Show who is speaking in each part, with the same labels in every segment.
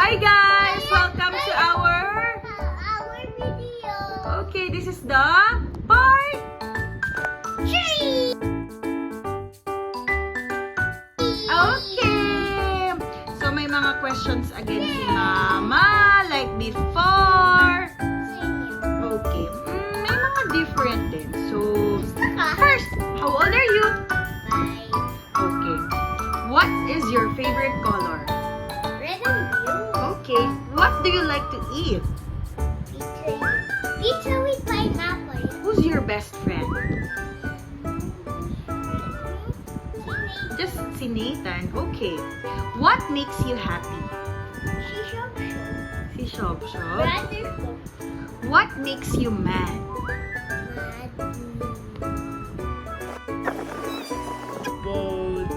Speaker 1: Hi guys! Welcome to our
Speaker 2: video.
Speaker 1: Okay, this is the part
Speaker 2: 3.
Speaker 1: Okay! So may mga questions again si Mama like before. Okay. May mga different din. So, first, how old are you?
Speaker 2: 5.
Speaker 1: Okay. What is your favorite color?
Speaker 2: Red and blue.
Speaker 1: Okay. What do you like to eat?
Speaker 2: Pizza with pineapple.
Speaker 1: Who's your best friend? Just si Nathan. Okay. What makes you happy? Si Shob Shob.
Speaker 2: Brother ko.
Speaker 1: What makes you mad? Both.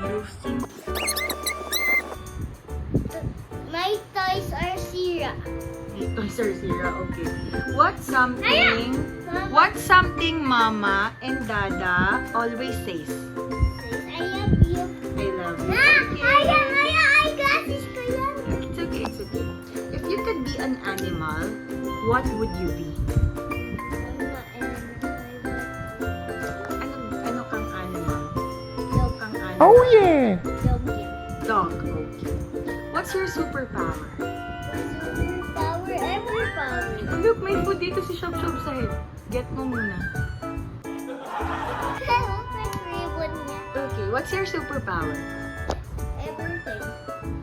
Speaker 1: You think
Speaker 2: My toys are Sira.
Speaker 1: Toys are Sira. Okay. What's something Mama and Dada always says?
Speaker 2: I love you.
Speaker 1: I love you.
Speaker 2: Ay, glasses ko yan.
Speaker 1: It's okay, it's okay. If you could be an animal, what would you be? Ano kang animal? Kang animal?
Speaker 3: Oh yeah!
Speaker 1: Dog. Okay. What's your superpower?
Speaker 2: Power.
Speaker 1: Look, may food dito si Shop Shop sa head. Get mo muna. Okay, what's your superpower?
Speaker 2: Everything.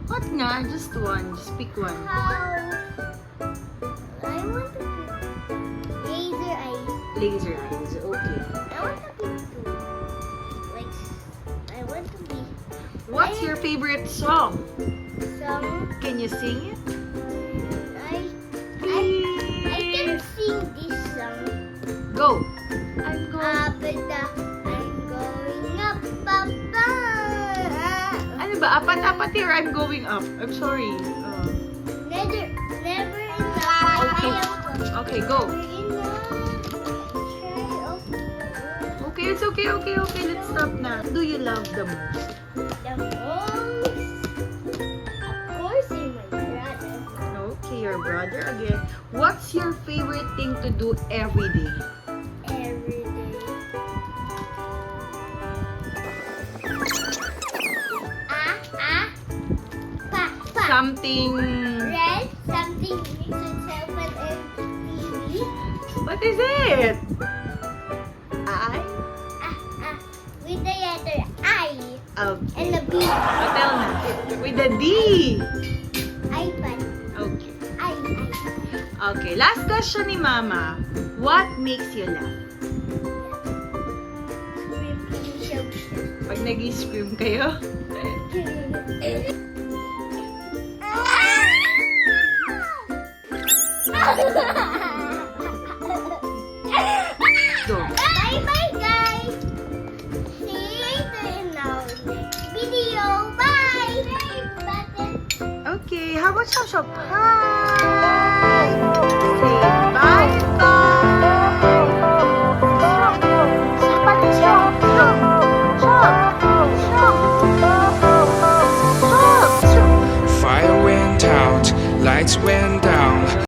Speaker 1: What nga? Just one. Just pick one.
Speaker 2: How? I want to pick laser eyes.
Speaker 1: Laser eyes. Okay.
Speaker 2: I want to pick 2. Like, I want to be
Speaker 1: What's your favorite song?
Speaker 2: some.
Speaker 1: Can you sing it?
Speaker 2: I can sing this song.
Speaker 1: Go. I'm
Speaker 2: I'm going up, papa.
Speaker 1: Ano ba? Apat-apat here. I'm going up. I'm sorry.
Speaker 2: Never enough.
Speaker 1: Okay. Okay, go. Okay, it's okay. Okay. Let's stop na. What do you love the most?
Speaker 2: The most, of course, is my brother.
Speaker 1: Okay, your brother again. What's your favorite thing to do every day?
Speaker 2: Every day. Pa.
Speaker 1: Something.
Speaker 2: Red, something mixed with 7 and TV.
Speaker 1: What is it? I.
Speaker 2: With the letter I
Speaker 1: Okay.
Speaker 2: and the B.
Speaker 1: Tell na. With the D.
Speaker 2: iPad.
Speaker 1: Okay.
Speaker 2: I.
Speaker 1: Okay. Last question ni Mama. What makes you laugh? Pag nag-scream kayo. Go.
Speaker 2: Bye-bye, guys. See you later in our next video. Bye.
Speaker 1: Okay. How about Shop Shop? Hi.